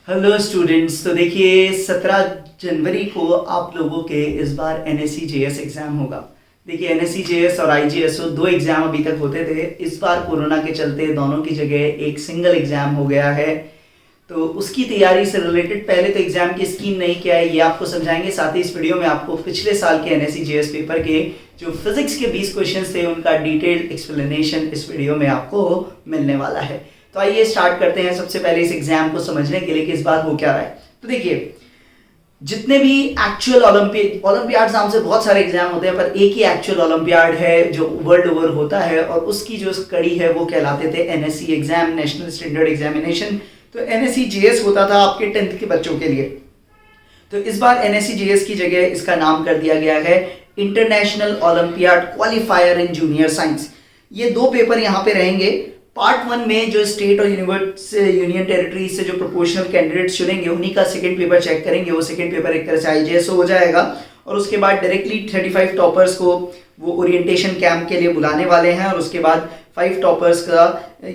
Hello students. तो देखिए 17 जनवरी को आप लोगों के इस बार एनएससी जेएस एग्ज़ाम होगा। देखिए एनएससी जेएस और आईजीएसओ दो एग्ज़ाम अभी तक होते थे। इस बार कोरोना के चलते दोनों की जगह एक सिंगल एग्ज़ाम हो गया है। तो उसकी तैयारी से रिलेटेड पहले तो एग्ज़ाम की स्कीम नहीं क्या है ये आपको समझाएंगे। साथ ही इस वीडियो में आपको पिछले साल के एनएससी जेएस पेपर के जो फिजिक्स के 20 क्वेश्चन थे उनका डिटेल्ड एक्सप्लेनेशन इस वीडियो में आपको मिलने वाला है। तो आइए स्टार्ट करते हैं सबसे पहले इस एग्जाम को समझने के लिए कि इस बार हो क्या रहा है। तो देखिए जितने भी एक्चुअल ओलंपियाड नाम से बहुत सारे एग्जाम होते हैं, पर एक ही एक्चुअल ओलंपियाड है जो वर्ल्ड ओवर होता है और उसकी जो कड़ी है वो कहलाते थे NSC exam, national standard examination. तो एनएससी जेएस होता था आपके 10th के बच्चों के लिए। तो इस बार एनएससी जेएस की जगह इसका नाम कर दिया गया है international olympiad qualifier in junior science. ये दो पेपर यहाँ पे रहेंगे। पार्ट 1 में जो स्टेट और यूनियन टेरिटरी से जो प्रोपोर्शनल कैंडिडेट्स चुनेंगे उन्हीं का सेकंड पेपर चेक करेंगे। वो सेकंड पेपर एक तरह से आईजीएसओ हो जाएगा और उसके बाद डायरेक्टली 35 टॉपर्स को वो ओरिएंटेशन कैंप के लिए बुलाने वाले हैं और उसके बाद 5 टॉपर्स का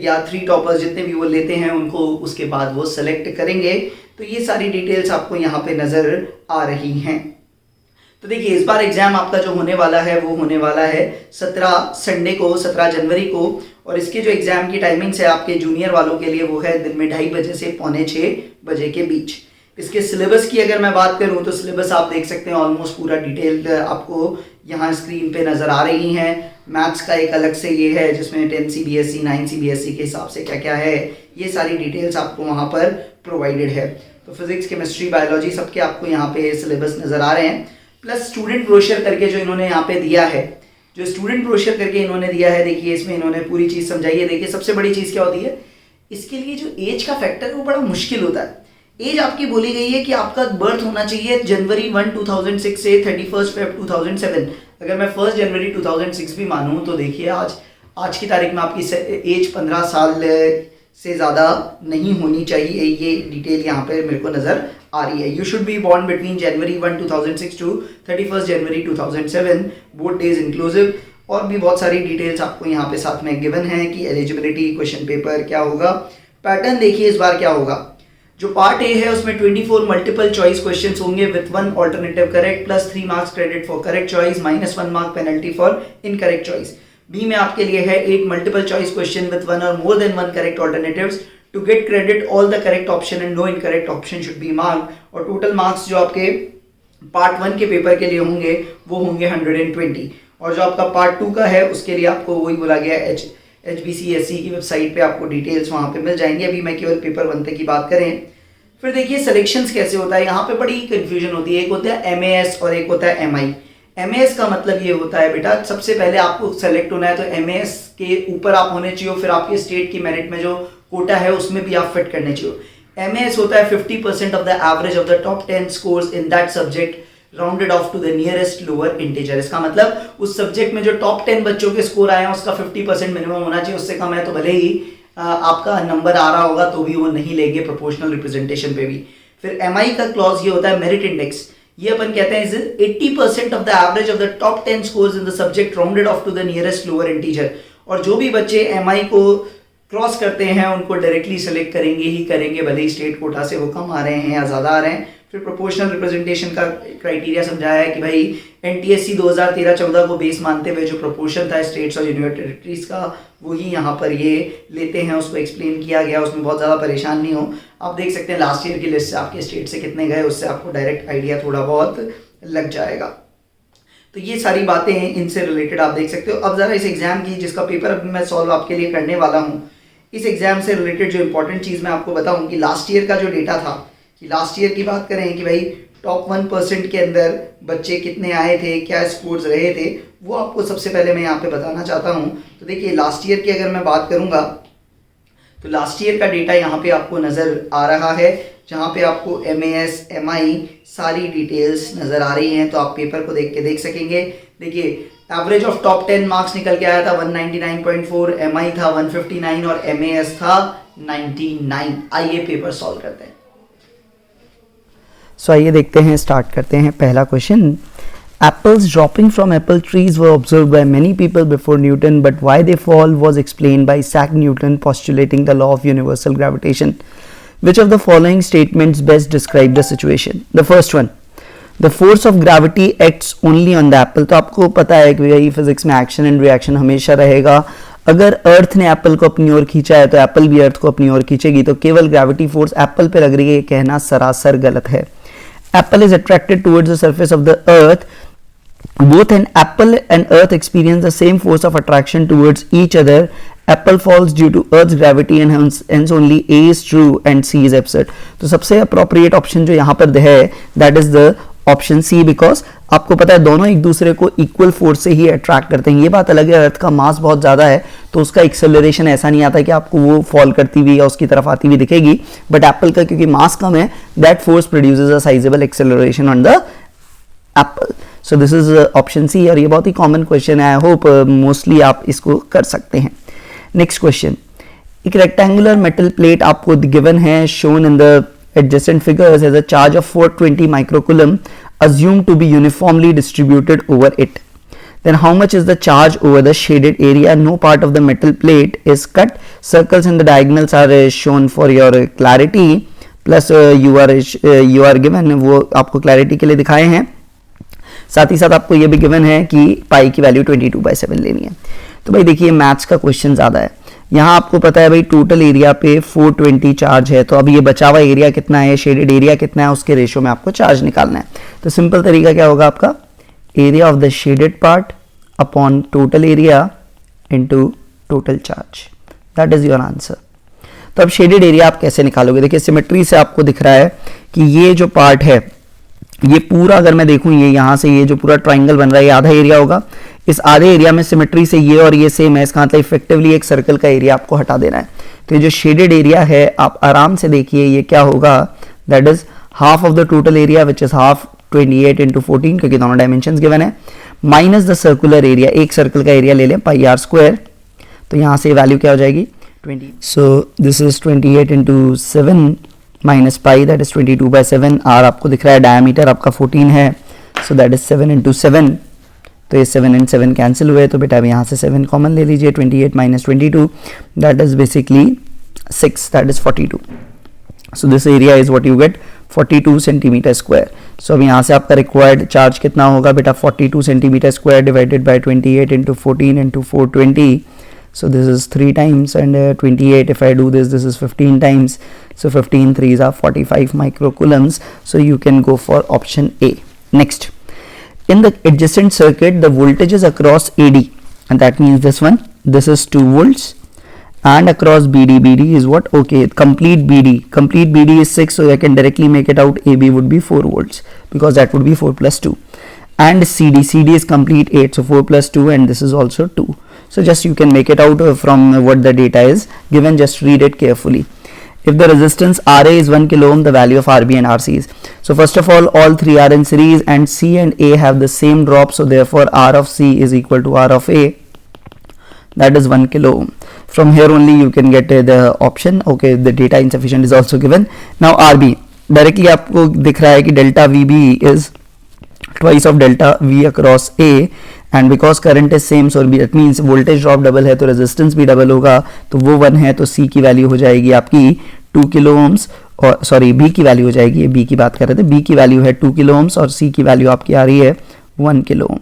या 3 टॉपर्स जितने भी वो लेते हैं उनको उसके बाद वो सेलेक्ट करेंगे। तो ये सारी डिटेल्स आपको यहाँ पे नज़र आ रही हैं। तो देखिए इस बार एग्जाम आपका जो होने वाला है वो होने वाला है 17 जनवरी को। और इसके जो एग्जाम की टाइमिंग्स है आपके जूनियर वालों के लिए वो है दिन में 2:30 बजे से 5:45 बजे के बीच। इसके सिलेबस की अगर मैं बात करूं तो सिलेबस आप देख सकते हैं ऑलमोस्ट पूरा डिटेल्ड आपको यहाँ स्क्रीन पे नज़र आ रही हैं। मैथ्स का एक अलग से ये है जिसमें 10 सीबीएसई 9 सीबीएसई के हिसाब से क्या क्या है ये सारी डिटेल्स आपको वहाँ पर प्रोवाइडेड है। तो फिजिक्स, केमिस्ट्री, बायोलॉजी सबके आपको यहाँ पे सिलेबस नज़र आ रहे हैं। प्लस स्टूडेंट ब्रोशर करके जो इन्होंने यहाँ पे दिया है, जो स्टूडेंट ब्रोशर करके इन्होंने दिया है, देखिए इसमें इन्होंने पूरी चीज़ समझाई है। देखिए सबसे बड़ी चीज़ क्या होती है, इसके लिए जो एज का फैक्टर है वो बड़ा मुश्किल होता है। एज आपकी बोली गई है कि आपका बर्थ होना चाहिए जनवरी 1, 2006 से 31 Feb 2007। अगर मैं 1 जनवरी 2006 भी मानूँ तो देखिए आज की तारीख में आपकी एज 15 साल से ज़्यादा नहीं होनी चाहिए। ये डिटेल यहाँ पे मेरे को नज़र आ रही है। You should be born between January 1, 2006 to 31 January 2007, both days inclusive. और भी बहुत सारी डिटेल्स आपको यहाँ पे साथ में गिवन है कि एलिजिबिलिटी, क्वेश्चन पेपर क्या होगा। पैटर्न देखिए इस बार क्या होगा। जो पार्ट ए है उसमें 24 मल्टीपल चॉइस क्वेश्चंस होंगे with 1 alternative correct plus 3 marks credit for correct choice -1 mark penalty for incorrect choice. B में आपके लिए है 8 मल्टीपल चॉइस क्वेश्चन विथ 1 और more than 1 correct alternatives. To get credit all the correct option and no incorrect option should be marked. और total marks जो आपके part 1 के paper के लिए होंगे वो होंगे 120। और जो आपका पार्ट 2 का है उसके लिए आपको वही बोला गया है HBCSE की वेबसाइट पे आपको डिटेल्स वहाँ पे मिल जाएंगे। अभी मैं केवल पेपर 1 तक की बात करें। फिर देखिए सिलेक्शंस कैसे होता है, यहाँ पे बड़ी कंफ्यूजन होती है। एक होता है MAS और एक होता है MI। MAS का मतलब ये होता है बेटा सबसे पहले आपको सेलेक्ट होना है तो MAS के ऊपर आप होने चाहिए, फिर आपके स्टेट की मेरिट में जो कोटा है उसमें भी आप फिट करने चाहिए। MAS होता है 50% of the average of the top 10 scores in that subject rounded off to the nearest lower integer. इसका मतलब उस सब्जेक्ट में जो टॉप 10 बच्चों के स्कोर आए हैं उसका 50% मिनिमम होना चाहिए। उससे कम है तो भले ही आपका नंबर आ रहा होगा तो भी वो नहीं लेंगे प्रोपोर्शनल रिप्रेजेंटेशन पे भी। फिर MI का क्लॉज ये होता है मेरिट इंडेक्स। ये अपन कहते हैं is 80% of the average of the top 10 scores in the subject rounded off to the nearest lower integer. और जो भी बच्चे MI को क्रॉस करते हैं उनको डायरेक्टली सेलेक्ट करेंगे ही करेंगे, भले ही स्टेट कोटा से वो कम आ रहे हैं या ज़्यादा आ रहे हैं। फिर प्रोपोर्शनल रिप्रेजेंटेशन का क्राइटेरिया समझाया है कि भाई NTSC 2013-14 को बेस मानते हुए जो प्रोपोर्शन था स्टेट्स और यूनियन टेरिटरीज का वही यहाँ पर ये लेते हैं। उसको एक्सप्लेन किया गया, उसमें बहुत ज़्यादा परेशान नहीं हो। आप देख सकते हैं लास्ट ईयर की लिस्ट से आपके स्टेट से कितने गए उससे आपको डायरेक्ट आइडिया थोड़ा बहुत लग जाएगा। तो ये सारी बातें हैं इनसे रिलेटेड आप देख सकते हो। अब ज़रा इस एग्जाम की जिसका पेपर अभी मैं सॉल्व आपके लिए करने वाला हूँ, इस एग्जाम से रिलेटेड जो इंपॉर्टेंट चीज़ मैं आपको बताऊँ कि लास्ट ईयर का जो डेटा था, कि लास्ट ईयर की बात करें कि भाई टॉप 1% के अंदर बच्चे कितने आए थे, क्या स्कोर्स रहे थे, वो आपको सबसे पहले मैं यहाँ पे बताना चाहता हूँ। तो देखिए लास्ट ईयर की अगर मैं बात करूँगा तो लास्ट ईयर का डेटा यहाँ पे आपको नज़र आ रहा है, जहाँ पे आपको MAS MI सारी डिटेल्स नज़र आ रही हैं। तो आप पेपर को देख के देख सकेंगे। देखिए एवरेज ऑफ टॉप 10 मार्क्स निकल के आया था 199.4, MI था 159 और MAS था 99। आइए पेपर सॉल्व करते हैं। आइए देखते हैं, स्टार्ट करते हैं। पहला question, apples dropping from apple trees were observed by many people before Newton, but why they fall was explained by Isaac Newton postulating the law of universal gravitation. Which of the following statements best describe the situation? The first one, the force of gravity acts only on the apple. तो आपको पता है कि भाई physics में action and reaction हमेशा रहेगा. अगर अर्थ ने एप्पल को अपनी ओर खींचा है तो एप्पल भी अर्थ को अपनी ओर खींचेगी. तो केवल ग्रेविटी फोर्स एप्पल पे लग रही है, ये कहना सरासर गलत है. Apple is attracted towards the surface of the earth. Both an apple and earth experience the same force of attraction towards each other. Apple falls due to earth's gravity and hence only A is true and C is absurd. तो सबसे appropriate option जो यहाँ पर है that is the option C, because आपको पता है दोनों एक दूसरे को इक्वल फोर्स से ही अट्रैक्ट करते हैं. ये बात अलग है, अर्थ का मास बहुत ज़्यादा है तो उसका एक्सेलरेशन ऐसा नहीं आता कि आपको वो फॉल करती हुई या उसकी तरफ आती हुई दिखेगी, बट एप्पल का क्योंकि मास कम है, that force produces a sizeable acceleration on the apple. So this is option C, और ये बहुत ही कॉमन क्वेश्चन है. आई होप मोस्टली आप इसको कर सकते हैं. नेक्स्ट क्वेश्चन, एक रेक्टेंगुलर मेटल प्लेट आपको गिवन है, shown in the adjacent figures has a charge of 420 microcoulomb assumed to be uniformly distributed over it. Then how much is the charge over the shaded area? No part of the metal plate is cut. Circles in the diagonals are shown for your clarity. Plus you are given, वो आपको clarity के लिए दिखाए हैं. साथ ही साथ आपको ये भी गिवन है कि पाई की वैल्यू 22/7 लेनी है. तो भाई देखिए मैथ्स का क्वेश्चन ज़्यादा है. यहाँ आपको पता है भाई टोटल एरिया पे 420 चार्ज है, तो अब ये बचा हुआ एरिया कितना है, शेडेड एरिया कितना है, उसके रेशो में आपको चार्ज निकालना है. तो सिंपल तरीका क्या होगा आपका, area of the shaded part upon total area into total charge. That is your answer. तो अब शेडेड एरिया आप कैसे निकालोगे? देखिए सिमेट्री से आपको दिख रहा है कि ये जो पार्ट है ये पूरा, अगर मैं देखूं ये यहाँ से ये जो पूरा ट्राइंगल बन रहा है ये आधा एरिया होगा. इस आधे एरिया में सिमेट्री से ये और ये सेम है, इसका मतलब इफेक्टिवली एक सर्कल का एरिया आपको हटा देना है. तो ये जो शेडेड एरिया है आप आराम से देखिए ये क्या होगा, that is half of the total area which is half 28 into 14, क्योंकि दोनों डायमेंशन गिवन है, माइनस द सर्कुलर एरिया, एक सर्कल का एरिया ले लें पाई आर स्क्वायर. तो यहाँ से वैल्यू क्या हो जाएगी 20. So this is 28 into 7 minus pi, that is 22/7. आर आपको दिख रहा है, डायमीटर आपका 14 है, सो दैट इज 7 into 7. तो ये 7 and 7 कैंसिल हुए, तो बेटा अब यहाँ से 7 कॉमन ले लीजिए. 28 minus 22, that is basically 6, that is 42. So this area is what you get 42 centimetre square. So अब यहाँ से आपका रिक्वायर्ड चार्ज कितना होगा बेटा 42 centimetre square divided by 28 into 14 into 420. So this is 3 times, and 28, if I do this is 15 times. So 15 3s are 45 microcoulombs. So you can go for option A. Next, in the adjacent circuit, the voltages across AD, and that means this one, this is 2 volts, and across BD is what? Okay, complete BD is 6, so I can directly make it out. AB would be 4 volts because that would be 4 plus 2. And CD is complete 8, so 4 plus 2, and this is also 2. So just you can make it out from what the data is given. Just read it carefully. If the resistance RA is 1 kilo ohm, the value of RB and RC is. So first of all 3 are in series, and C and A have the same drop. So therefore R of C is equal to R of A. That is 1 kilo ohm. From here only you can get the option. Okay, the data insufficient is also given. Now RB directly आपको दिख रहा है कि delta VB is twice of delta V across A, and because current is same, so that means voltage drop double है तो resistance भी double होगा, तो वो 1 है, तो C की वैल्यू हो जाएगी आपकी 2 किलो ओम्स, और सॉरी B की वैल्यू हो जाएगी, ये B की बात कर रहे थे, B की वैल्यू है 2 किलो ओम्स और C की वैल्यू आपकी आ रही है 1 किलो ओम.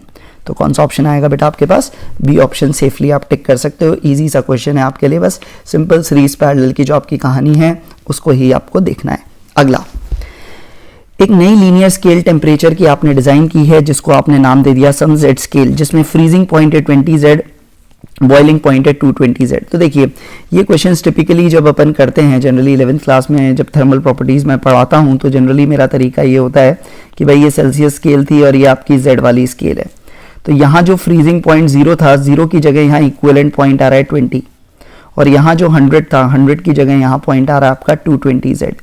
तो कौन सा ऑप्शन आएगा बेटा आपके पास? बी ऑप्शन सेफली आप टिक कर सकते हो. इजी सा क्वेश्चन है आपके लिए, बस सिंपल सीरीज पैरेलल की जो आपकी कहानी है उसको ही आपको देखना है. अगला, एक नई लीनियर स्केल टेम्परेचर की आपने डिजाइन की है जिसको आपने नाम दे दिया सम जेड स्केल, जिसमें फ्रीजिंग पॉइंट है 20Z, बॉइलिंग पॉइंट है 220Z. तो देखिए ये क्वेश्चंस टिपिकली जब अपन करते हैं जनरली 11th क्लास में, जब थर्मल प्रॉपर्टीज में पढ़ाता हूं, तो जनरली मेरा तरीका ये होता है कि भाई ये सेल्सियस स्केल थी और ये आपकी जेड वाली स्केल है. तो यहाँ जो फ्रीजिंग पॉइंट 0 था, 0 की जगह यहाँ इक्विवेलेंट पॉइंट आ रहा है 20, और यहाँ जो 100 था, 100 की जगह यहाँ पॉइंट आ रहा है आपका 220Z.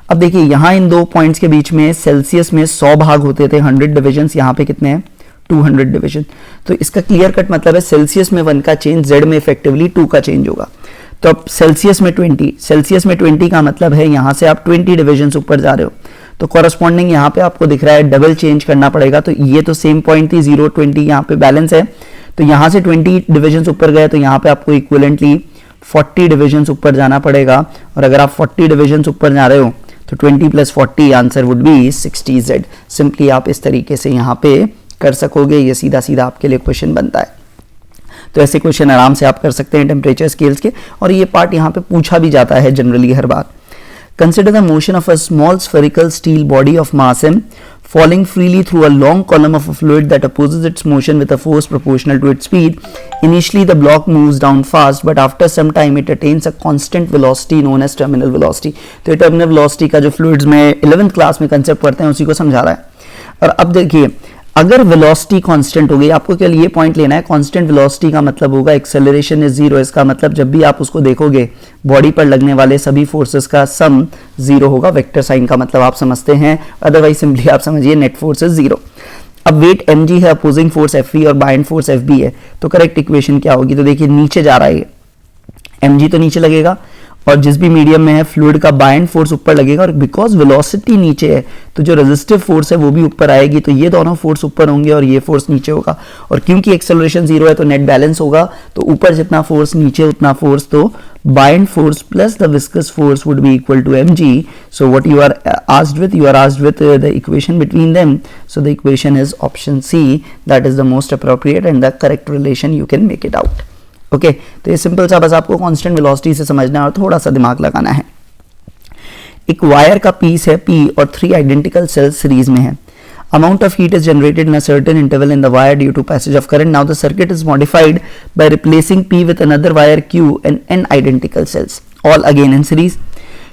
अब देखिए यहाँ इन दो पॉइंट्स के बीच में सेल्सियस में 100 भाग होते थे, 100 डिविजन्स, यहाँ पे कितने हैं 200 डिविजन. तो इसका क्लियर कट मतलब है सेल्सियस में 1 का चेंज, जेड में इफेक्टिवली 2 का चेंज होगा. तो अब सेल्सियस में 20 का मतलब है यहाँ से आप 20 डिविजन ऊपर जा रहे हो, तो कॉरस्पॉन्डिंग यहाँ पे आपको दिख रहा है डबल चेंज करना पड़ेगा. तो ये तो सेम पॉइंट थी 0 20, यहाँ पे बैलेंस है, तो यहाँ से 20 डिविजन ऊपर गए तो यहाँ पे आपको इक्विवेलेंटली 40 डिविजन्स ऊपर जाना पड़ेगा, और अगर आप 40 डिविजन्स ऊपर जा रहे हो तो 20 + 40 answer would be 60Z। Simply आप इस तरीके से यहाँ पे कर सकोगे, ये सीधा सीधा आपके लिए क्वेश्चन बनता है। तो ऐसे क्वेश्चन आराम से आप कर सकते हैं टेम्परेचर स्केल्स के, और ये पार्ट यहाँ पे पूछा भी जाता है generally her bar. Consider the motion of a small spherical steel body of mass m falling freely through a long column of a fluid that opposes its motion with a force proportional to its speed. Initially the block moves down fast, but after some time it attains a constant velocity known as terminal velocity. तो ये terminal velocity का जो fluids में 11th class में concept पढ़ते हैं उसी को समझा रहा है। और अब देखिए, अगर वेलोसिटी कांस्टेंट हो गई, आपको केवल ये पॉइंट लेना है, कांस्टेंट वेलोसिटी का मतलब होगा एक्सेलरेशन इज 0। इसका मतलब जब भी आप उसको देखोगे बॉडी पर लगने वाले सभी फोर्सेस का सम 0 होगा। वेक्टर साइन का मतलब आप समझते हैं, अदरवाइज सिंपली आप समझिए नेट फोर्स इज 0। अब वेट mg है, अपोजिंग फोर्स Fe और बाइंड फोर्स Fb है, तो करेक्ट इक्वेशन क्या होगी? तो देखिए नीचे जा रहा है, mg तो नीचे लगेगा, और जिस भी मीडियम में है फ्लूइड का बाइंड फोर्स ऊपर लगेगा, और बिकॉज वेलोसिटी नीचे है तो जो रेजिस्टिव फोर्स है वो भी ऊपर आएगी, तो ये दोनों फोर्स ऊपर होंगे और ये फोर्स नीचे होगा। और क्योंकि एक्सेलरेशन 0 है तो नेट बैलेंस होगा, तो ऊपर जितना फोर्स नीचे उतना फोर्स, तो buoyant force plus the viscous force would be equal to mg। So what you are asked with the equation between them, so the equation is option C, that is the most appropriate and the correct relation, you can make it out. Okay, तो ये simple सा बस आपको constant velocity से समझना है और थोड़ा सा दिमाग लगाना है। एक वायर का पीस है P और 3 आइडेंटिकल सेल्स सीरीज में है। Amount of heat is generated in a certain interval in the wire due to passage of current. Now the circuit is modified by replacing P with another wire Q and N identical cells, all again in series.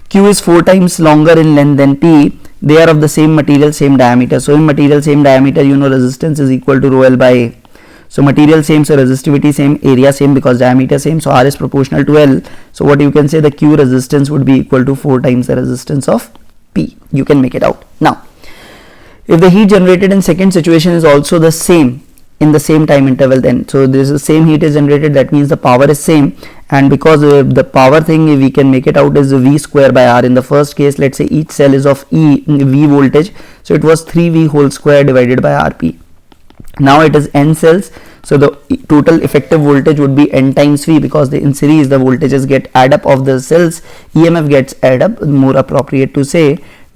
Q is 4 times longer in length than P. They are of the same material, same diameter. So in material same diameter, you know resistance is equal to rho L by A. So material same, so resistivity same, area same because diameter same, so R is proportional to L. So what you can say, the Q resistance would be equal to 4 times the resistance of P. You can make it out. Now, if the heat generated in second situation is also the same in the same time interval, then so this is same heat is generated, that means the power is same, and because the power thing we can make it out is V square by R. In the first case, let's say each cell is of V voltage, so it was 3V whole square divided by RP. Now it is N cells, so the total effective voltage would be N times V, because in series the voltages get add up of the cells, EMF gets add up, more appropriate to say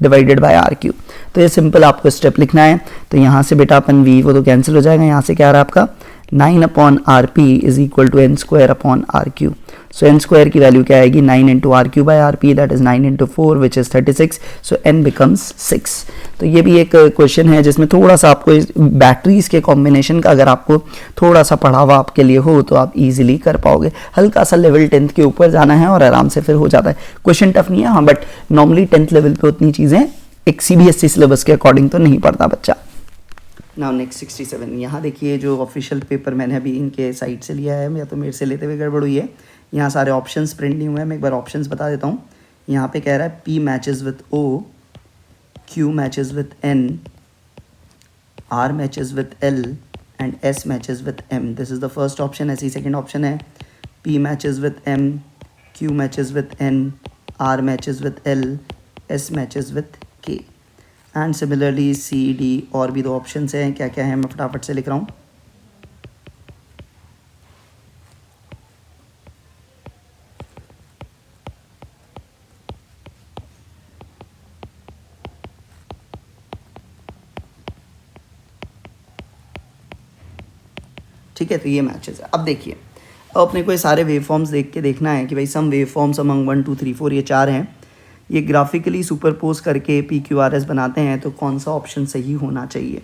divided by RQ. तो ये simple आपको step लिखना है। तो यहाँ से बेटा अपन V वो तो कैंसिल हो जाएगा, यहाँ से क्या आ रहा है आपका 9/RP is equal to N²/RQ। So N² की वैल्यू क्या आएगी, 9 into RQ by RP, that is 9 into 4 which is 36, so N becomes 6। तो ये भी एक क्वेश्चन है जिसमें थोड़ा सा आपको बैटरीज के कॉम्बिनेशन का अगर आपको थोड़ा सा पढ़ा हुआ आपके लिए हो तो आप इजीली कर पाओगे। हल्का सा लेवल 10th के ऊपर जाना है और आराम से फिर हो जाता है। क्वेश्चन टफ नहीं है हाँ, बट नॉर्मली 10th लेवल पे उतनी चीज़ें एक CBSE सिलेबस के अकॉर्डिंग तो नहीं पढ़ता बच्चा। नाउ नेक्स्ट 67, यहाँ देखिए जो ऑफिशियल पेपर मैंने अभी इनके साइट से लिया है, या तो मेरे से लेते हुए गड़बड़ हुई है, यहाँ सारे ऑप्शंस प्रिंट नहीं हुए हैं। मैं एक बार ऑप्शंस बता देता हूँ। यहाँ पे कह रहा है P matches with O, Q matches with N, R matches with L and S matches with M। This is the first option. ऐसी सेकेंड ऑप्शन है P matches with M, Q matches with N, R matches with L, S matches with K and similarly C, D और भी 2 options हैं। क्या क्या है मैं फटाफट से लिख रहा हूँ। ठीक है, तो ये मैचेस है। अब देखिए, अब अपने को ये सारे वेव फॉर्म्स देख के देखना है कि भाई सम वेव फॉर्म्स अमंग 1 2 3 4 ये 4 हैं, ये ग्राफिकली सुपरपोज करके PQRS बनाते हैं, तो कौन सा ऑप्शन सही होना चाहिए।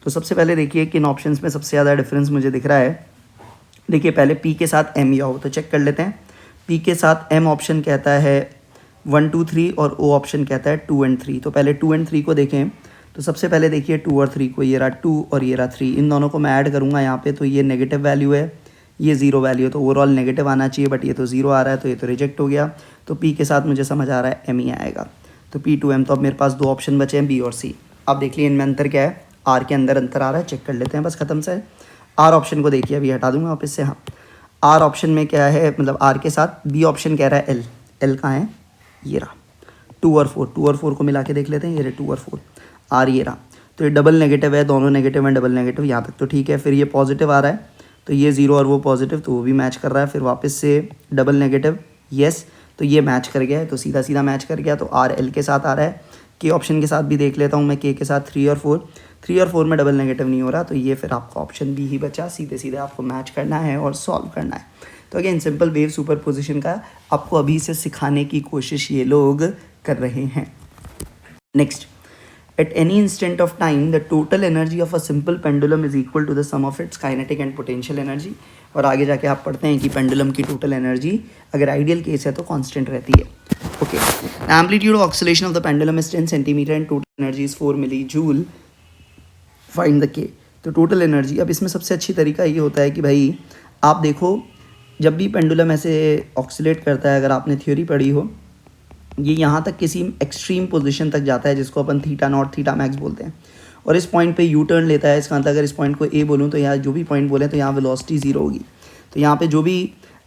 तो सबसे पहले देखिए किन ऑप्शंस में सबसे ज़्यादा डिफरेंस मुझे दिख रहा है। देखिए पहले P के साथ M या हो, तो चेक कर लेते हैं। P के साथ M ऑप्शन कहता है 1 2 3 और O ऑप्शन कहता है 2 and 3। तो पहले 2 and 3 को देखें, तो सबसे पहले देखिए 2 और 3 को, ये रहा 2 और ये रहा 3, इन दोनों को मैं ऐड करूँगा यहाँ पे, तो ये नेगेटिव वैल्यू है, ये 0 वैल्यू है, तो ओवरऑल नेगेटिव आना चाहिए, बट ये तो 0 आ रहा है, तो ये तो रिजेक्ट हो गया। तो P के साथ मुझे समझ आ रहा है M ही आएगा। तो P to M, तो अब मेरे पास 2 ऑप्शन बचे हैं B और C। अब देख लिए इनमें अंतर क्या है, R के अंदर अंतर आ रहा है, चेक कर लेते हैं बस, खत्म से। R ऑप्शन को देखिए, अभी हटा दूंगा वापस से। हाँ, R ऑप्शन में क्या है, मतलब R के साथ B ऑप्शन कह रहा है L कहाँ है, ये रहा 2 और 4 को मिला के देख लेते हैं, ये रहे 2 और 4, R ये रहा, तो ये डबल नेगेटिव है, दोनों नेगेटिव हैं, डबल नेगेटिव, यहाँ तक तो ठीक है। फिर ये पॉजिटिव आ रहा है, तो ये 0 और वो पॉजिटिव, तो वो भी मैच कर रहा है। फिर वापस से डबल नेगेटिव, येस, तो ये मैच कर गया है, तो सीधा सीधा मैच कर गया। तो आर एल के साथ आ रहा है। के ऑप्शन के साथ भी देख लेता हूँ मैं, के साथ 3 और 4, 3 और 4 में डबल नेगेटिव नहीं हो रहा, तो ये फिर आपका ऑप्शन बी ही बचा। सीधे सीधे आपको मैच करना है और सॉल्व करना है। तो again simple wave super position का आपको अभी से सिखाने की कोशिश ये लोग कर रहे हैं। Next, at any instant of time the total energy of a simple pendulum is equal to the sum of its kinetic and potential energy। और आगे जाके आप पढ़ते हैं कि पेंडुलम की टोटल एनर्जी अगर आइडियल केस है तो कांस्टेंट रहती है। Okay, amplitude of oscillation of the pendulum is 10 centimetre and total energy is 4 milli joule, find the K. तो टोटल एनर्जी, अब इसमें सबसे अच्छी तरीका ये होता है कि भाई आप देखो, जब भी पेंडुलम ऐसे ऑक्सीलेट करता है, अगर आपने थ्योरी पढ़ी हो, ये यहाँ तक किसी एक्सट्रीम पोजीशन तक जाता है जिसको अपन थीटा नॉट थीटा मैक्स बोलते हैं, और इस पॉइंट पे यू टर्न लेता है। इसका मतलब अगर इस पॉइंट को ए बोलूँ तो यहाँ जो भी पॉइंट बोले तो यहाँ वेलोसिटी 0 होगी। तो यहाँ पे जो भी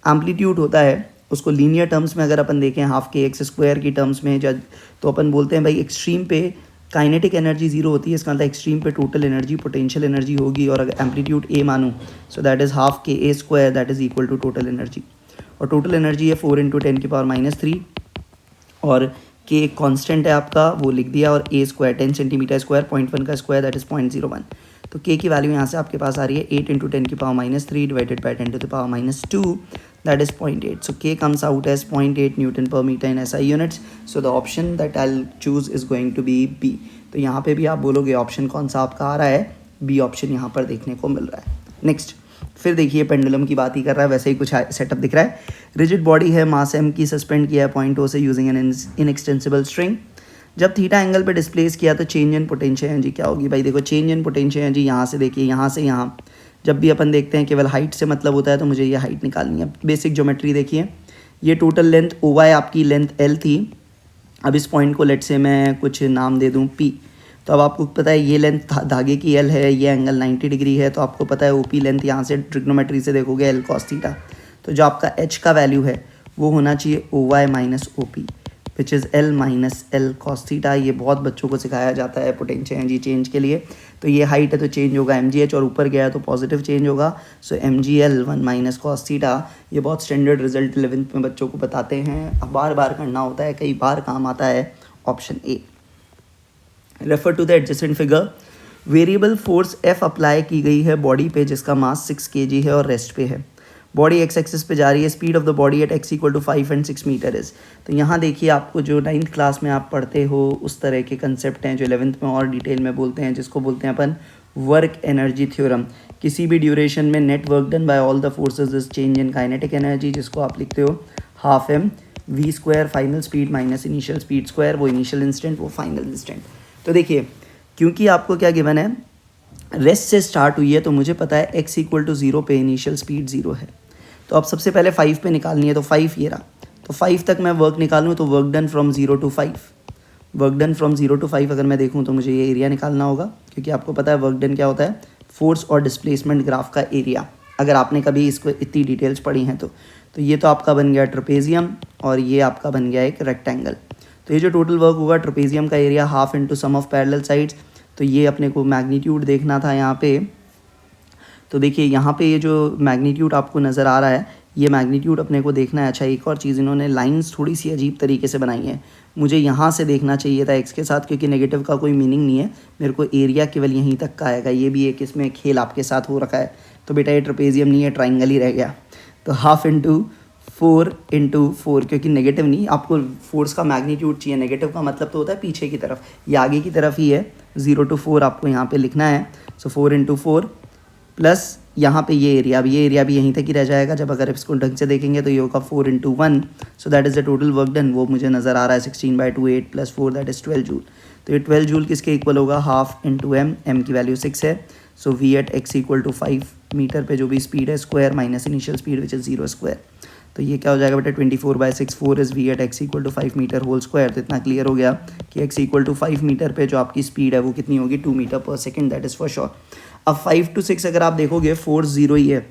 एम्पलीट्यूड होता है उसको लीनियर टर्म्स में अगर अपन देखें, हाफ के एक्स स्क्वायर की टर्म्स में जब, तो अपन बोलते हैं भाई एक्सट्रीम पे काइनेटिक एनर्जी 0 होती है। इसका मतलब एक्सट्रीम पे टोटल एनर्जी पोटेंशियल एनर्जी होगी, और अगर एम्पलीट्यूड ए मानूँ so that is half k A square, that is equal to total energy. और टोटल एनर्जी है 4 × 10⁻³ और के एक कांस्टेंट है आपका, वो लिख दिया, और ए स्क्वायर 10 सेंटीमीटर स्क्वायर, 0.1 का स्क्वायर दैट इज़ 0.01। तो के की वैल्यू यहाँ से आपके पास आ रही है 8 × 10⁻³ divided by 10⁻², that is 0.8। So K comes out as 0.8 newton per metre in SI units. So the option that I will choose is going to be B. तो यहाँ पे भी आप बोलोगे ऑप्शन कौन सा आपका आ रहा है, बी ऑप्शन यहाँ पर देखने को मिल रहा है। नेक्स्ट, फिर देखिए पेंडुलम की बात ही कर रहा है, वैसे ही कुछ सेटअप दिख रहा है। रिजिड बॉडी है, मास m की, सस्पेंड किया है पॉइंट O से यूजिंग एन इनएक्सटेंसिबल स्ट्रिंग। जब थीटा एंगल पे डिस्प्लेस किया तो चेंज इन पोटेंशियल एनर्जी क्या होगी? भाई देखो, चेंज इन पोटेंशियल एनर्जी यहाँ से देखिए, यहाँ से यहाँ जब भी अपन देखते हैं केवल हाइट से मतलब होता है, तो मुझे ये हाइट निकालनी है। बेसिक ज्योमेट्री देखिए, ये टोटल लेंथ OY आपकी लेंथ L थी। अब इस पॉइंट को लेट से मैं कुछ नाम दे दूँ P। तो अब आपको पता है ये लेंथ धागे की L है, ये एंगल 90 डिग्री है, तो आपको पता है OP लेंथ यहाँ से ट्रिग्नोमेट्री से देखोगे L cos थीटा। तो जो आपका H का वैल्यू है वो होना चाहिए OY minus OP which is L minus L cos theta. ये बहुत बच्चों को सिखाया जाता है पोटेंशियल एनर्जी चेंज के लिए। तो ये हाइट है तो चेंज होगा mgh, और ऊपर गया है तो पॉजिटिव चेंज होगा। सो mgl 1 माइनस cos थीटा। ये बहुत स्टैंडर्ड रिजल्ट 11th में बच्चों को बताते हैं, अब बार बार करना होता है, कई बार काम आता है। Option A. Refer to the adjacent figure. Variable force F apply की गई है बॉडी पे जिसका मास 6 kg है और रेस्ट पे है। बॉडी एक्स एक्सिस पे जा रही है, speed of the body at x = 5 and 6 metre is. तो यहाँ देखिए, आपको जो 9th क्लास में आप पढ़ते हो उस तरह के कंसेप्ट हैं जो 11th में और डिटेल में बोलते हैं, जिसको बोलते हैं अपन वर्क एनर्जी थ्योरम। किसी भी ड्यूरेशन में net work done by all the forces is change in kinetic energy, जिसको आप लिखते हो half m v² final speed minus initial speed square. वो इनिशियल इंस्टेंट, वो फाइनल इंस्टेंट। तो देखिए, क्योंकि आपको क्या गिवन है, रेस्ट से स्टार्ट हुई है, तो मुझे पता है x = 0 पे इनिशियल स्पीड 0 है। तो अब सबसे पहले 5 पे निकालनी है, तो 5 ये रहा। तो 5 तक मैं वर्क निकालूँ तो work done from 0 to 5। Work done from 0 to 5 अगर मैं देखूँ तो मुझे ये एरिया निकालना होगा, क्योंकि आपको पता है वर्क डन क्या होता है, फोर्स और डिस्प्लेसमेंट ग्राफ का एरिया। अगर आपने कभी इसको इतनी डिटेल्स पढ़ी हैं तो ये तो आपका बन गया ट्रेपेजियम, और ये आपका बन गया एक रेक्टेंगल। तो ये जो टोटल वर्क होगा, ट्रेपेजियम का area half into sum of parallel sides. तो ये अपने को मैग्नीट्यूड देखना था यहाँ पे। तो देखिए, यहाँ पे ये जो मैग्नीट्यूड आपको नज़र आ रहा है, ये मैग्नीट्यूड अपने को देखना है। अच्छा, एक और चीज़, इन्होंने लाइंस थोड़ी सी अजीब तरीके से बनाई है। मुझे यहाँ से देखना चाहिए था x के साथ, क्योंकि नेगेटिव का कोई मीनिंग नहीं है, मेरे को एरिया केवल यहीं तक का आएगा। ये भी एक इसमें खेल आपके साथ हो रखा है। तो बेटा ये ट्रेपेजियम नहीं है, ट्राइंगल ही रह गया। तो हाफ इंटू 4 × 4, क्योंकि नेगेटिव नहीं, आपको फोर्स का मैग्नीट्यूड चाहिए। नेगेटिव का मतलब तो होता है पीछे की तरफ, ये आगे की तरफ ही है। 0 to 4 आपको यहाँ पे लिखना है। सो 4 × 4 प्लस यहाँ पे ये एरिया भी यहीं तक ही रह जाएगा। जब अगर इसको ढंग से देखेंगे तो ये होगा 4 × 1। So that is the total work done. वो मुझे नज़र आ रहा है 16/2 8 + 4 दैट इज़ 12 जूल। तो ये 12 जूल किसके इक्वल होगा, हाफ इंटू m की वैल्यू 6 है। So v at x = 5 metre पे जो भी स्पीड है, square minus initial speed which is 0 square. तो ये क्या हो जाएगा बेटा, 24/6 4 is v at x = 5 metre whole square. तो इतना क्लियर हो गया कि x = 5 मीटर पे जो आपकी स्पीड है वो कितनी होगी, 2 मीटर पर second, that is for sure. अब 5 to 6 अगर आप देखोगे, फोर्स 0 ही है,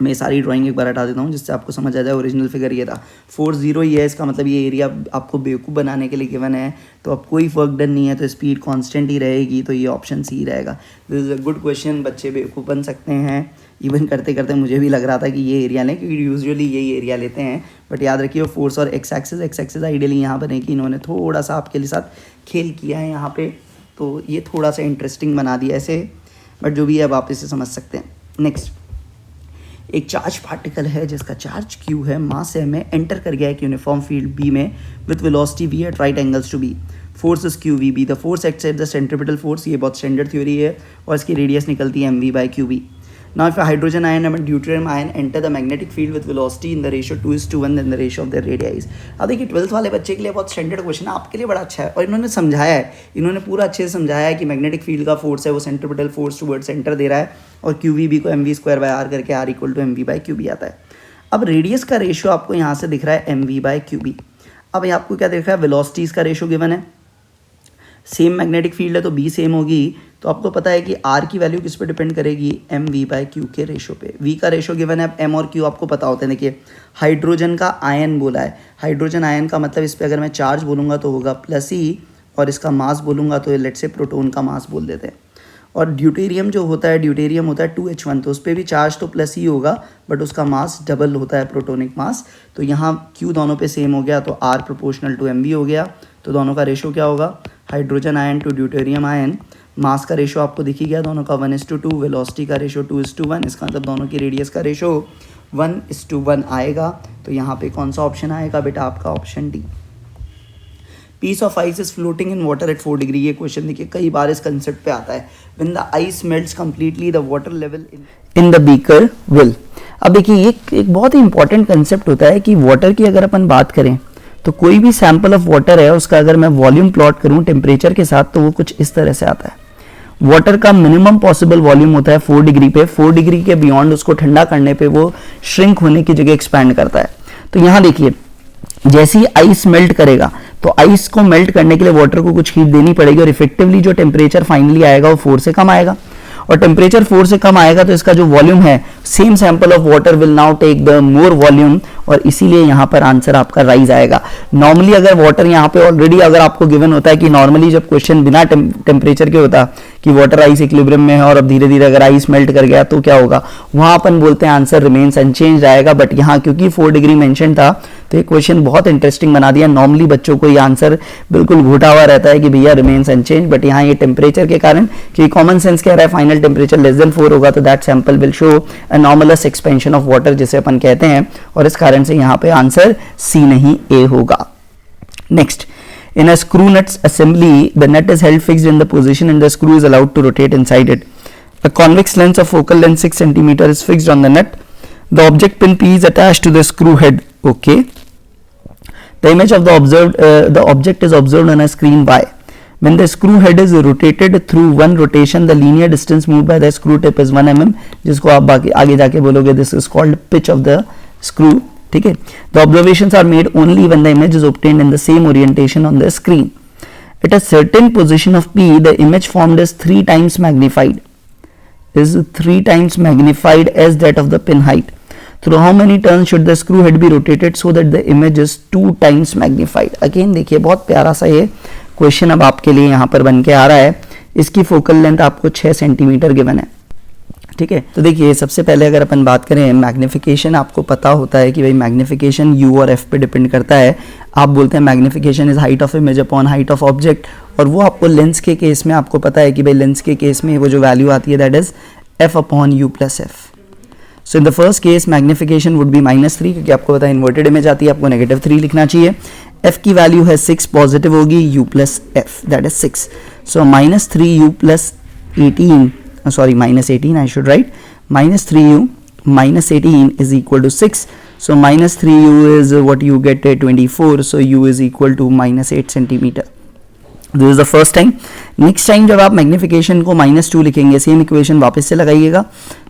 मैं सारी ड्राइंग एक बार हटा देता हूँ जिससे आपको समझ आ जाए ओरिजिनल फिगर ये था 4-0 ही है, इसका मतलब ये एरिया आपको बेवकूफ़ बनाने के लिए गिवन है, तो अब कोई वर्क डन नहीं है तो स्पीड कांस्टेंट ही रहेगी, तो ये ऑप्शन सी रहेगा। This is a good question, बच्चे बेवकूफ़ बन सकते हैं। इवन करते करते मुझे भी लग रहा था कि ये एरिया लें क्योंकि यूजुअली यही एरिया लेते हैं, बट याद रखिए फोर्स और एक्स एक्सिस आइडियली यहाँ पर है कि इन्होंने थोड़ा सा आपके लिए साथ खेल किया है यहाँ पे, तो ये थोड़ा सा इंटरेस्टिंग बना दिया ऐसे, बट जो भी है अब आप इसे समझ सकते हैं। नेक्स्ट, एक चार्ज पार्टिकल है जिसका चार्ज क्यू है, मास m है, एंटर कर गया है एक यूनिफॉर्म फील्ड बी में with velocity v at right angles to B, force is q v B, the force acts at the centripetal force, ये बहुत स्टैंडर्ड थ्योरी है और इसकी रेडियस निकलती है mv/qb। Now if a hydrogen ion and a deuterium ion enter the magnetic field with velocity in the ratio 2:1 then the ratio of their radii is। अब देखिए 12th वाले बच्चे के लिए बहुत स्टैंडर्ड क्वेश्चन है, आपके लिए बड़ा अच्छा है और इन्होंने समझाया है, इन्होंने पूरा अच्छे से समझाया है कि मैग्नेटिक फील्ड का फोर्स है वो सेंट्रीपिटल फोर्स टुवर्ड सेंटर दे रहा है और QVB को mv²/r करके r = mv/qb आता है। अब रेडियस का रेशियो आपको यहाँ से दिख रहा है mv/qb। अब यहाँ आपको क्या दिख रहा है, वेलोसिटीज़ का रेशियो गिवन है, सेम मैग्नेटिक फील्ड है तो b सेम होगी, तो आपको पता है कि r की वैल्यू किस पे डिपेंड करेगी, mv/q के रेशो पे। v का रेशो गिवन है, m और q आपको पता होते हैं। देखिए हाइड्रोजन का आयन बोला है, हाइड्रोजन आयन का मतलब इस पे अगर मैं चार्ज बोलूँगा तो होगा +e और इसका मास बोलूँगा तो लेट से प्रोटॉन का मास बोल देते हैं। और ड्यूटेरियम जो होता है, ड्यूटेरियम होता है 2H1, तो उस पर भी चार्ज तो +e होगा बट उसका मास डबल होता है प्रोटोनिक मास, तो यहाँ q दोनों पे सेम हो गया तो r प्रोपोर्शनल टू mv हो गया, तो दोनों का रेशो क्या होगा, hydrogen ion to deuterium ion, mass का रेशो आपको दिख ही गया दोनों का 1:2, वेलोसिटी का रेशो 2:1, इसका मतलब दोनों की रेडियस का रेशो 1:1 आएगा, तो यहाँ पे कौन सा ऑप्शन आएगा बेटा, आपका option D. Piece of ice is floating in water at 4 degree, ये क्वेश्चन देखिए कई बार इस कंसेप्ट पे आता है, when the ice melts completely the water level in the beaker will. अब देखिए ये एक बहुत ही इंपॉर्टेंट कंसेप्ट होता है कि वाटर की अगर अपन बात करें तो कोई भी सैंपल ऑफ वाटर है उसका अगर मैं वॉल्यूम प्लॉट करूं टेम्परेचर के साथ तो वो कुछ इस तरह से आता है। वाटर का मिनिमम पॉसिबल वॉल्यूम होता है 4 डिग्री पे, 4 डिग्री के बियॉन्ड उसको ठंडा करने पे वो श्रिंक होने की जगह एक्सपैंड करता है। तो यहाँ देखिए जैसे ही आइस मेल्ट करेगा तो आइस को मेल्ट करने के लिए वाटर को कुछ हीट देनी पड़ेगी और इफेक्टिवली जो टेम्परेचर फाइनली आएगा वो 4 से कम आएगा, और टेम्परेचर 4 से कम आएगा तो इसका जो वॉल्यूम है same sample of water will now take the more volume, और इसीलिए यहाँ पर आंसर आपका राइज आएगा। नॉर्मली अगर वाटर यहाँ पे ऑलरेडी अगर आपको गिवन होता है कि नॉर्मली जब क्वेश्चन बिना टेम्परेचर के होता कि वाटर आइस इक्विलिब्रियम में है और अब धीरे धीरे अगर आइस मेल्ट कर गया तो क्या होगा, वहाँ अपन बोलते हैं आंसर रिमेन्स अनचेंज आएगा, बट यहाँ क्योंकि 4 डिग्री मेंशन था तो ये क्वेश्चन बहुत इंटरेस्टिंग बना दिया। नॉर्मली बच्चों को ये आंसर बिल्कुल घुटा हुआ रहता है कि भैया रिमेन्स अनचेंज, बट यहाँ ये टेम्परेचर के कारण कि कॉमन सेंस कह रहा है फाइनल टेम्परेचर लेस देन 4 होगा तो that sample will show anomalous expansion of water जिसे अपन कहते हैं, और इस कारण से यहाँ पे आंसर सी नहीं ए होगा। Next, in a screw nuts assembly the nut is held fixed in the position and the screw is allowed to rotate inside it. A convex lens of focal length 6 cm is fixed on the nut. The object pin P is attached to the screw head. Okay. The image of the object is observed on a screen Y. When the screw head is rotated through one rotation, the linear distance moved by the screw tip is 1 mm, जिसको आप आगे जाके बोलोगे this is called pitch of the screw. ठीक है, the observations are made only when the image is obtained in the same orientation on the screen. At a certain position of P, the image formed is 3 times magnified. Is 3 times magnified as that of the pin height. Through how many turns should the screw head be rotated so that the image is 2 times magnified? Again देखिए बहुत प्यारा सा ये question अब आपके लिए यहाँ पर बन के आ रहा है। इसकी फोकल लेंथ आपको 6 सेंटीमीटर गिवन है। ठीक है, तो देखिए सबसे पहले अगर अपन बात करें मैग्निफिकेशन, आपको पता होता है कि भाई मैग्निफिकेशन यू और एफ पे डिपेंड करता है। आप बोलते हैं magnification is height of image upon height of object, और वो आपको लेंस के केस में आपको पता है कि भाई लेंस के केस में वो जो वैल्यू आती है that is F upon you plus F. So in the first case magnification would be -3, क्योंकि आपको पता है इन्वर्टेड इमेज आती है, आपको -3 लिखना चाहिए। एफ की वैल्यू है 6, पॉजिटिव होगी, you plus F that is 6। So -3u plus 18 sorry -18 I should write, -3u minus 18 is equal to 6. So -3u is what you get 24, so u is equal to -8 centimeter. This is the first time. Next time जब आप magnification को -2 लिखेंगे, same equation वापस से लगाइएगा।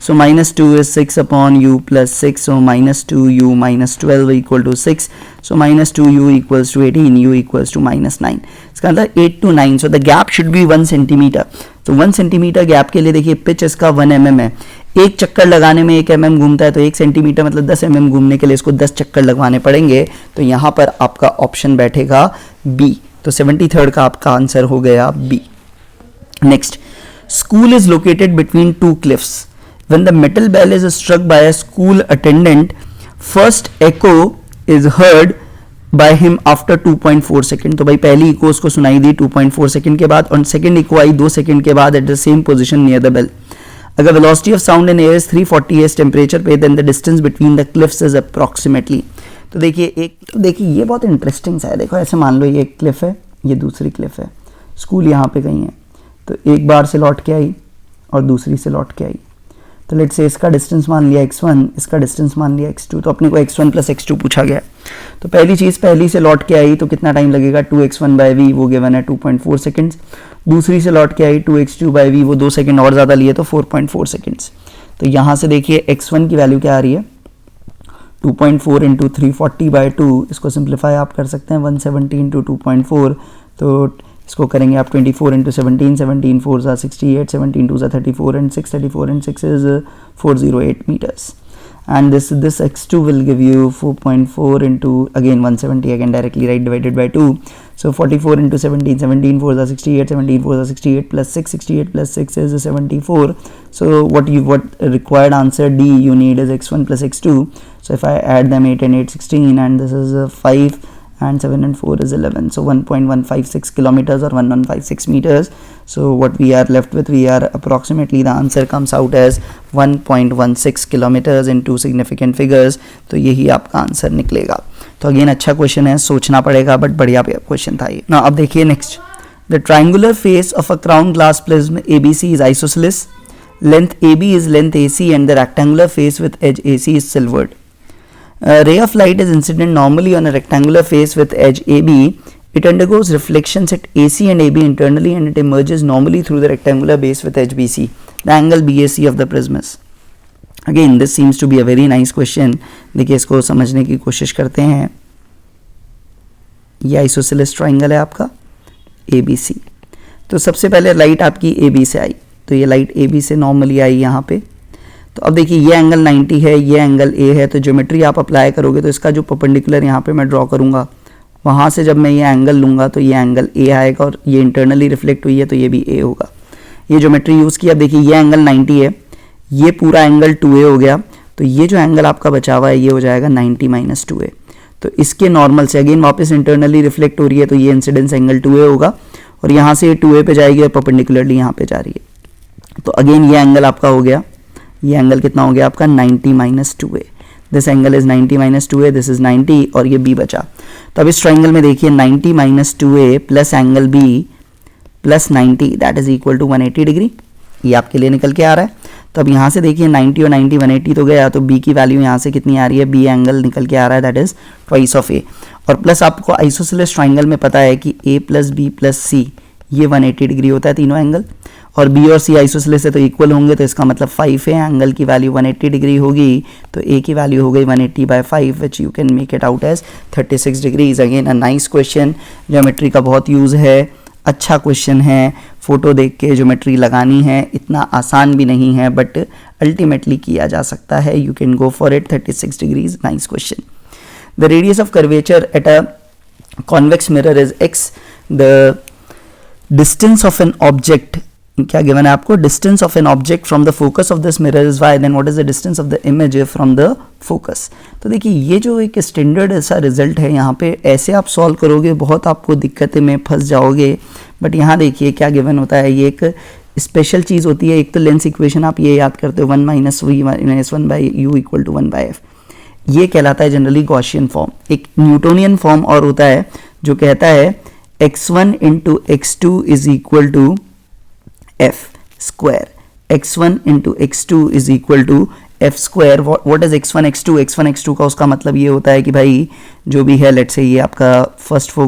So -2 is 6 upon u plus 6, so -2u minus 12 equal to 6. So -2u equals to 18, u equals to -9. इसका मतलब 8 to 9. So the gap should be 1 centimeter. तो 1 सेंटीमीटर गैप के लिए देखिए पिच इसका 1 mm है, एक चक्कर लगाने में 1 mm घूमता है, तो 1 सेंटीमीटर मतलब 10 mm घूमने के लिए इसको 10 चक्कर लगवाने पड़ेंगे, तो यहाँ पर आपका ऑप्शन बैठेगा बी। तो 73rd का आपका आंसर हो गया B. Next, school is located between two cliffs, when the metal bell is struck by a school attendant, first echo is heard by him after 2.4 second. तो भाई पहली इको उसको सुनाई दी 2.4 सेकेंड के बाद, और सेकेंड इको आई 2 सेकेंड के बाद at the same position near the bell. अगर velocity of sound in air is 340 temperature पे, then the distance between the cliffs is approximately. तो देखिए ये बहुत इंटरेस्टिंग सा है। देखो ऐसे मान लो ये एक क्लिफ है, ये दूसरी क्लिफ है, स्कूल यहाँ पे कहीं है, तो एक बार से लौट के आई और दूसरी से लौट के आई, तो लेट्स से इसका डिस्टेंस मान लिया x1, इसका डिस्टेंस मान लिया x2, तो अपने को x1 प्लस x2 पूछा गया। तो पहली चीज़ पहली से लौट के आई तो कितना टाइम लगेगा, 2x1/v, वो गिवन है 2.4 सेकेंड्स। दूसरी से लौट के आई 2x2/v, वो 2 सेकेंड और ज़्यादा लिए तो 4.4 सेकेंड्स। तो यहाँ से देखिए x1 की वैल्यू क्या आ रही है, 2.4 इंटू 340/2, इसको सिंप्लीफाई आप कर सकते हैं 170 इंटू 2.4, तो इसको करेंगे आप 24 इंटू 17, 17 4 ज़ा 68, 17 2 ज़ा 34 and 6 34 and 6 is 408 meters, and this x2 will give you 4.4 into again 170, again directly right, divided by 2, so 44 into 17, 17 4 ज़ा 68, 17 4 ज़ा 68 plus 6, 68 plus 6 is 74, so what required answer D you need is x1 plus x2, so if I add them 8 and 8 16, and this is 5 and 7 and 4 is 11, so 1.156 kilometers or 1156 meters. So what we are left with, we are approximately, the answer comes out as 1.16 kilometers in two significant figures. तो यही आपका answer निकलेगा। तो again अच्छा question है, सोचना पड़ेगा, but बढ़िया क्वेश्चन था ये ना। अब देखिए next, the triangular face of a crown glass prism ABC is isosceles, length AB is length AC, and the rectangular face with edge AC is silvered. A ray of light is incident normally on a rectangular face with edge AB. It undergoes reflections at AC and AB internally, and it emerges normally through the rectangular base with edge BC. The angle BAC of the prism is. Again, this seems to be a very nice question. देखिए इसको समझने की कोशिश करते हैं। ये isosceles triangle है आपका ABC। तो सबसे पहले लाइट आपकी AB से आई, तो ये लाइट AB से नॉर्मली आई यहाँ पे। तो अब देखिए ये एंगल 90 है, ये एंगल A है, तो ज्योमेट्री आप अप्लाई करोगे तो इसका जो परपेंडिकुलर यहाँ पे मैं ड्रॉ करूँगा, वहाँ से जब मैं ये एंगल लूँगा तो ये एंगल A आएगा, और ये इंटरनली रिफ्लेक्ट हुई है तो ये भी A होगा। ये ज्योमेट्री यूज़ किया। अब देखिए ये एंगल 90 है, ये पूरा एंगल 2A हो गया, तो ये जो एंगल आपका बचा हुआ है ये हो जाएगा 90 माइनस 2A। तो इसके नॉर्मल से अगेन वापस इंटरनली रिफ्लेक्ट हो रही है, तो ये इंसिडेंस एंगल 2A होगा, और यहाँ से ये 2A पे जाएगी और परपेंडिकुलरली यहाँ पे जा रही है। तो अगेन ये एंगल आपका हो गया, ये एंगल कितना हो गया आपका 90 minus 2A। This angle is 90 minus 2A, this is 90, और ये B बचा। तो अब इस ट्राइंगल में देखिए 90 minus 2A plus angle B plus 90 that is equal to 180 degree. ये आपके लिए निकल के आ रहा है। तो अब यहाँ से देखिए 90 और 90 180 तो गया, तो B की वैल्यू यहाँ से कितनी आ रही है, B एंगल निकल के आ रहा है that is twice of A। और प्लस आपको आइसोसेलेस ट्राइंगल में पता है कि A plus B plus C ये 180 डिग्री होता है तीनों एंगल, और B और C आइसोसेलेस है तो इक्वल होंगे, तो इसका मतलब 5 है, एंगल की वैल्यू 180 डिग्री होगी, तो A की वैल्यू हो गई 180/5 which you can make it out as 36 degrees. Again a nice question, geometry का बहुत यूज़ है, अच्छा क्वेश्चन है, फोटो देख के ज्योमेट्री लगानी है, इतना आसान भी नहीं है, बट अल्टीमेटली किया जा सकता है। You can go for it, 36 degrees, nice question. The radius of curvature at a convex mirror is x, the distance of an object क्या गिवन है आपको, distance of an object from the focus of this mirror is y, then what is the distance of the image from the focus. तो देखिए ये जो एक standard ऐसा result है, यहाँ पे ऐसे आप सॉल्व करोगे बहुत आपको दिक्कतें में फंस जाओगे, बट यहाँ देखिए क्या गिवन होता है, ये एक स्पेशल चीज़ होती है। एक तो लेंस इक्वेशन आप ये याद करते हो 1 minus v minus 1/u equal to 1/f, ये कहलाता है जनरली गॉसियन फॉर्म। एक न्यूटोनियन फॉर्म और होता है जो कहता है x1 into x2 is equal to f square, x1 into x2 is equal to f square. What is x1 x2, x1 x2 का उसका मतलब ये होता है कि भाई जो भी है, लेट्स से ये आपका फर्स्ट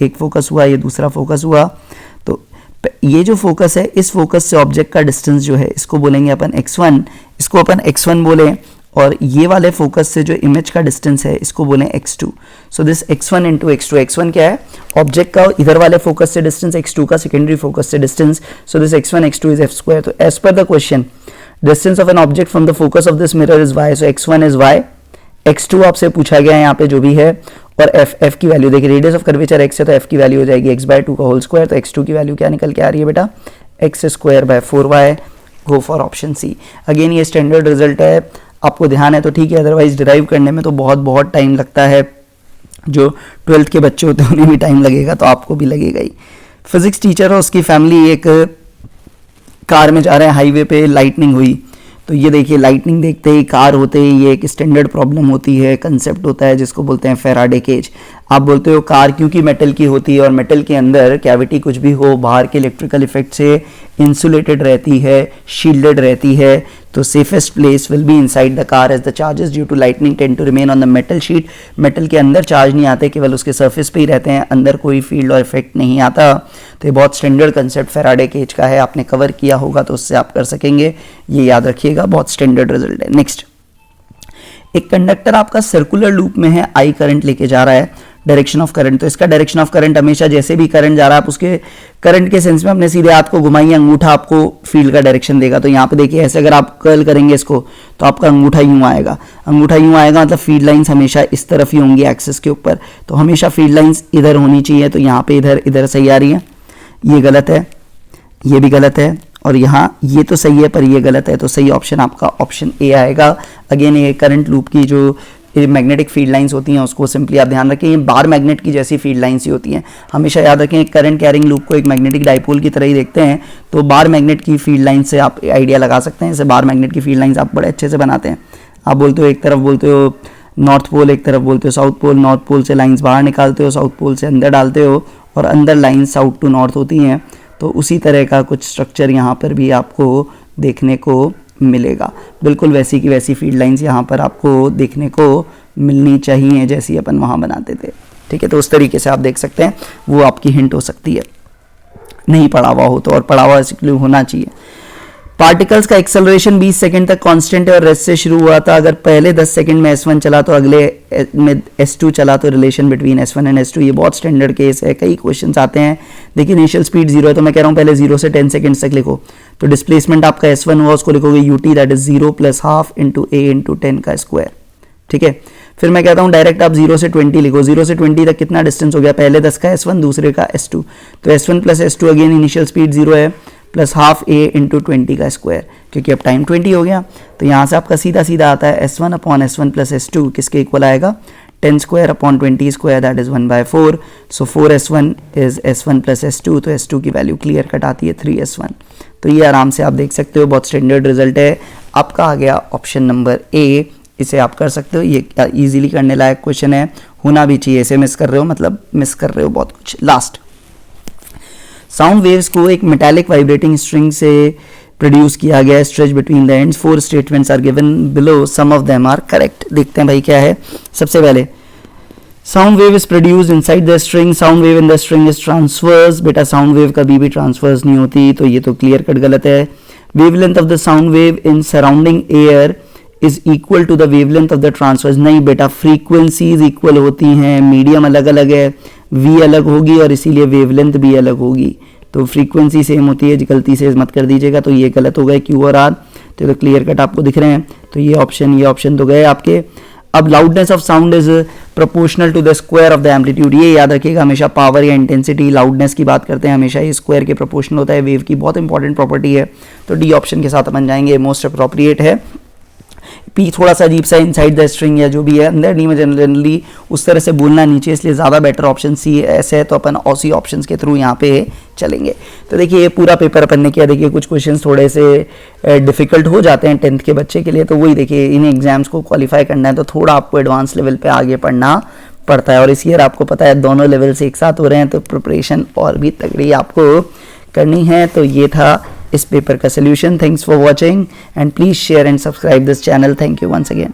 एक फोकस हुआ, ये दूसरा फोकस हुआ, तो ये जो फोकस है, इस फोकस से ऑब्जेक्ट का डिस्टेंस जो है इसको बोलेंगे अपन x1, इसको अपन x1 बोले, और ये वाले फोकस से जो इमेज का डिस्टेंस है इसको बोले x2. So this x1 into x2. x1 क्या है? ऑब्जेक्ट का इधर वाले फोकस से डिस्टेंस, x2 का सेकेंडरी फोकस से distance. So this x1 x2 is f². तो as per the question distance of an object from the focus of this mirror is y. So x1 is y, x2 आपसे पूछा गया है यहाँ पे जो भी है, और f की वैल्यू देखिए, रेडियस ऑफ कर्वेचर x है तो f की वैल्यू हो जाएगी x/2 का होल स्क्वायर. तो x2 की वैल्यू क्या निकल के आ रही है बेटा? x²/4y. Go for option C. Again ये स्टैंडर्ड रिजल्ट है, आपको ध्यान है तो ठीक है, अदरवाइज डिराइव करने में तो बहुत टाइम लगता है. जो 12th के बच्चे होते हैं उन्हें भी टाइम लगेगा तो आपको भी लगेगा ही. फिजिक्स टीचर और उसकी फैमिली एक कार में जा रहे हैं, हाईवे पे लाइटनिंग हुई. तो ये देखिए, लाइटनिंग देखते ही कार होते ही ये एक स्टैंडर्ड प्रॉब्लम होती है, कंसेप्ट होता है जिसको बोलते हैं फैराडे केज. आप बोलते हो कार क्योंकि मेटल की होती है और मेटल के अंदर कैविटी कुछ भी हो, बाहर के इलेक्ट्रिकल इफेक्ट से इंसुलेटेड रहती है, शील्डेड रहती है, तो safest place will be inside the car as the charges due to lightning tend to remain on the metal sheet. Metal के अंदर चार्ज नहीं आते, केवल उसके सरफेस पे ही रहते हैं, अंदर कोई फील्ड और इफेक्ट नहीं आता. तो ये बहुत स्टैंडर्ड कंसेप्ट फैराडे केज का है, आपने कवर किया होगा तो उससे आप कर सकेंगे, ये याद रखिएगा, बहुत स्टैंडर्ड रिजल्ट है. नेक्स्ट, एक कंडक्टर आपका सर्कुलर लूप में है, आई करंट लेके जा रहा है, डायरेक्शन ऑफ करंट. तो इसका डायरेक्शन ऑफ करंट हमेशा जैसे भी करंट जा रहा है आप उसके करंट के सेंस में अपने सीधे हाथ को घुमाइए, अंगूठा आपको फील्ड का डायरेक्शन देगा. तो यहाँ पे देखिए, ऐसे अगर आप कर्ल करेंगे इसको तो आपका अंगूठा यूं आएगा, अंगूठा यूं आएगा मतलब फील्ड लाइंस हमेशा इस तरफ ही होंगी एक्सिस के ऊपर. तो हमेशा फील्ड लाइंस इधर होनी चाहिए. तो यहाँ पे इधर सही आ रही है, ये गलत है, ये भी गलत है, और यहाँ ये तो सही है पर ये गलत है. तो सही ऑप्शन आपका ऑप्शन ए आएगा. अगेन ये करंट लूप की जो मैग्नेटिक फील्ड लाइंस होती हैं उसको सिंपली आप ध्यान रखें, ये बार मैग्नेट की जैसी फील्ड लाइंस ही होती हैं. हमेशा याद रखें, करंट कैरिंग लूप को एक मैग्नेटिक डाइपोल की तरह ही देखते हैं. तो बार मैग्नेट की फील्ड लाइन से आप आइडिया लगा सकते हैं. जैसे बार मैग्नेट की फील्ड लाइंस आप बड़े अच्छे से बनाते हैं. आप बोलते हो एक तरफ बोलते हो नॉर्थ पोल, एक तरफ बोलते हो साउथ पोल. नॉर्थ पोल से लाइंस बाहर निकालते हो, साउथ पोल से अंदर डालते हो, और अंदर लाइंस साउथ टू नॉर्थ होती हैं. तो उसी तरह का कुछ स्ट्रक्चर यहाँ पर भी आपको देखने को मिलेगा. बिल्कुल वैसी की वैसी फील्ड लाइंस यहाँ पर आपको देखने को मिलनी चाहिए जैसी अपन वहाँ बनाते थे. ठीक है, तो उस तरीके से आप देख सकते हैं, वो आपकी हिंट हो सकती है, नहीं पढ़ा हुआ हो तो, और पढ़ा हुआ होना चाहिए. पार्टिकल्स का एक्सेलरेशन 20 सेकंड तक कांस्टेंट है और रेस्ट से शुरू हुआ था. अगर पहले 10 सेकंड में S1 चला तो अगले में S2 चला तो relation between S1 and S2. ये बहुत स्टैंडर्ड केस है, कई क्वेश्चंस आते हैं. देखिए, इनिशियल स्पीड 0 है तो मैं कह रहा हूँ पहले 0 से 10 सेकंड तक लिखो. तो डिस्प्लेसमेंट आपका S1 हुआ, उसको लिखोगे ut, दैट इज 0 + ½ × a × 10 का स्क्वायर. ठीक है, फिर मैं कहता हूँ डायरेक्ट आप 0 से 20 लिखो. 0 से 20 तक कितना डिस्टेंस हो गया? पहले 10 का S1, दूसरे का S2. तो S1 + S2 again initial speed 0 है, +½ a × 20 का स्क्वायर, क्योंकि अब टाइम 20 हो गया. तो यहाँ से आपका सीधा सीधा आता है S1/S1 + S2 किसके इक्वल आएगा? 10²/20², that is 1/4. So 4S1 is S1 + S2. तो S2 की वैल्यू क्लियर कट आती है 3S1. तो ये आराम से आप देख सकते हो, बहुत स्टैंडर्ड रिजल्ट है. आपका आ गया ऑप्शन नंबर ए. इसे आप कर सकते हो, ये इजीली करने लायक क्वेश्चन है, होना भी चाहिए. इसे मिस कर रहे हो मतलब मिस कर रहे हो बहुत कुछ. लास्ट, साउंड वेव्स को एक मेटालिक वाइब्रेटिंग स्ट्रिंग से प्रोड्यूस किया गया है, stretch between the ends. 4 statements are given below, some of them are correct. देखते हैं भाई क्या है. सबसे पहले, sound wave is produced inside the string, sound wave in the string is transverse. बेटा साउंड वेव कभी भी ट्रांसवर्स नहीं होती, तो ये तो क्लियर कट गलत है. Wavelength of the sound wave in surrounding air is equal to the wavelength of the transverse. नहीं बेटा, फ्रीक्वेंसीज इक्वल होती हैं, मीडियम अलग अलग है, v अलग होगी और इसीलिए वेवलेंथ भी अलग होगी. तो फ्रीक्वेंसी सेम होती है, गलती से मत कर दीजिएगा. तो ये गलत हो गए Q और R. तो क्लियर कट आपको दिख रहे हैं. तो ये ऑप्शन तो गए आपके. अब loudness of sound is proportional to the square of the amplitude. ये याद रखिएगा, हमेशा पावर या इंटेंसिटी लाउडनेस की बात करते हैं हमेशा ये स्क्वायर के प्रोपोर्शनल होता है. वेव की बहुत इंपॉर्टेंट प्रॉपर्टी है. तो डी ऑप्शन के साथ अपन जाएंगे, मोस्ट अप्रोप्रिएट है. पी थोड़ा सा अजीब सा इनसाइड द स्ट्रिंग या जो भी है, अंदर नहीं में जनरली उस तरह से बोलना नीचे, इसलिए ज़्यादा बेटर ऑप्शन सी ऐसे है. तो अपन ऑसी ऑप्शंस के थ्रू यहाँ पे चलेंगे. तो देखिए ये पूरा पेपर अपन ने किया. देखिए कुछ क्वेश्चंस थोड़े से डिफिकल्ट हो जाते हैं 10th के बच्चे के लिए. तो वही देखिए, इन एग्जाम्स को क्वालिफाई करना है तो थोड़ा आपको एडवांस लेवल पे आगे पढ़ना पड़ता है. और इस ईयर आपको पता है दोनों लेवल से एक साथ हो रहे हैं, तो प्रिपरेशन और भी तगड़ी आपको करनी है. तो ये था इस पेपर का solution. Thanks for watching and please share and subscribe this channel. Thank you once again.